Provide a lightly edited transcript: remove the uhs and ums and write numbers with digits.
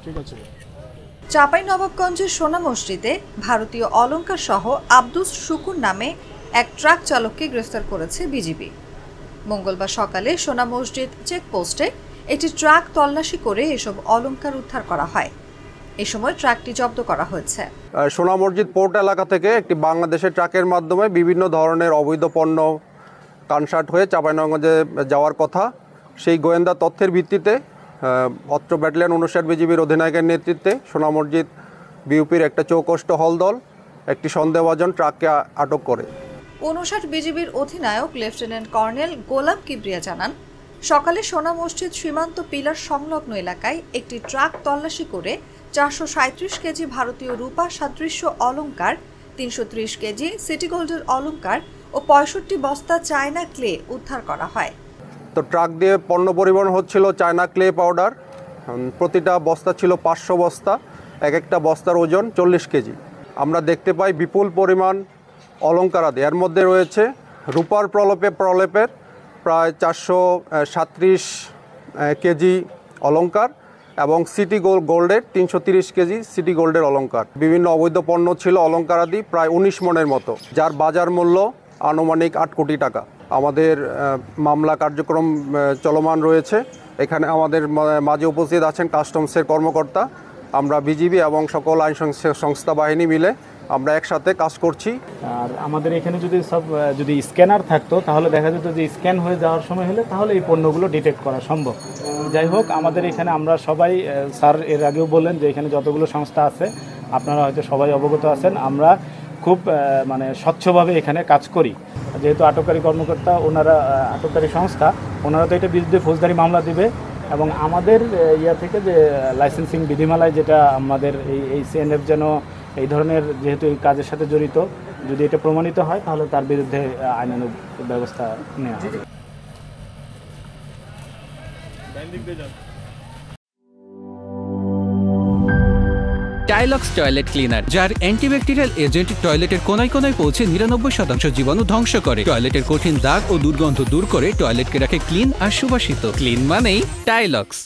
ঠিক আছে। চাঁপাইনবাবগঞ্জের সোনা মসজিদে ভারতীয় অলংকার সহ আব্দুস শুকুর নামে এক ট্রাক চালককে গ্রেফতার করেছে বিজিবি। মঙ্গলবার সকালে সোনা মসজিদ চেকপোস্টে একটি ট্রাক তল্লাশি করে এসব অলংকার উদ্ধার করা হয়। এই সময় ট্রাকটি জব্দ করা হয়েছে। সোনা মসজিদ পোর্ট এলাকা থেকে একটি বাংলাদেশের ট্রাকের মাধ্যমে বিভিন্ন ধরনের অবৈধ পণ্য কনসার্ট হয়ে চাঁপাইনবাবগঞ্জে যাওয়ার কথা। সেই গোয়েন্দা তথ্যের ভিত্তিতে অত্র ব্যাটালিয়ন 59 বিজিবির অধিনায়কের নেতৃত্বে সোনা মসজিদ বিউপির একটা চৌকষ্ট হলদল একটি সন্দেহভাজন ট্রাককে আটক করে। 59 বিজিবির অধিনায়ক লেফটেন্যান্ট কর্নেল গোলাম কিবরিয়া জানান, সকালে সোনা মসজিদ সীমান্ত পিলার সংলগ্ন এলাকায় একটি ট্রাক তল্লাশি করে 437 কেজি ভারতীয় রূপা সাদৃশ্য অলংকার, 330 কেজি সিটি গোল্ডের অলংকার ও 65 বস্তা চায়না ক্লে উদ্ধার করা হয়। তো ট্রাক দিয়ে পণ্য পরিবহন হচ্ছিল চায়না ক্লে পাউডার। প্রতিটা বস্তা ছিল 500 বস্তা, এক একটা বস্তার ওজন 40 কেজি। আমরা দেখতে পাই বিপুল পরিমাণ অলংকারাদি, এর মধ্যে রয়েছে রূপার প্রলেপের প্রায় 437 কেজি অলংকার এবং সিটি গোল্ডের 330 কেজি সিটি গোল্ডের অলংকার। বিভিন্ন অবৈধ পণ্য ছিল অলংকারাদি প্রায় 19 মণের মতো, যার বাজার মূল্য আনুমানিক 8 কোটি টাকা। আমাদের মামলা কার্যক্রম চলমান রয়েছে। এখানে আমাদের মাঝে উপস্থিত আছেন কাস্টমসের কর্মকর্তা। আমরা বিজিবি এবং সকল আইন সংস্থা বাহিনী মিলে আমরা একসাথে কাজ করছি। আর আমাদের এখানে যদি স্ক্যানার থাকতো তাহলে দেখা যেত যে স্ক্যান হয়ে যাওয়ার সময় হলে তাহলে এই পণ্যগুলো ডিটেক্ট করা সম্ভব। যাই হোক, আমাদের এখানে আমরা সবাই, স্যার এর আগেও বললেন যে এখানে যতগুলো সংস্থা আছে আপনারা হয়তো সবাই অবগত আছেন, আমরা খুব স্বচ্ছভাবে এখানে কাজ করি। যেহেতু আটককারী কর্মকর্তা, ওনারা আটককারী সংস্থা, ওনারা তো এটা বিরুদ্ধে ফৌজদারি মামলা দিবে এবং আমাদের থেকে যে লাইসেন্সিং বিধিমালায় যেটা আমাদের এই সিএনএফ যেন এই ধরনের, যেহেতু এই কাজের সাথে জড়িত, যদি এটা প্রমাণিত হয় তাহলে তার বিরুদ্ধে আইনানুগ ব্যবস্থা নেওয়া হবে। টাইলক্স টয়লেট ক্লিনার, যার অ্যান্টিব্যাকটেরিয়াল এজেন্ট টয়লেটের কোনায় কোনায় পৌঁছে 99% জীবাণু ধ্বংস করে, টয়লেটের কঠিন দাগ ও দুর্গন্ধ দূর করে টয়লেটকে রাখে ক্লিন আর সুবাসিত। ক্লিন মানেই টাইলক্স।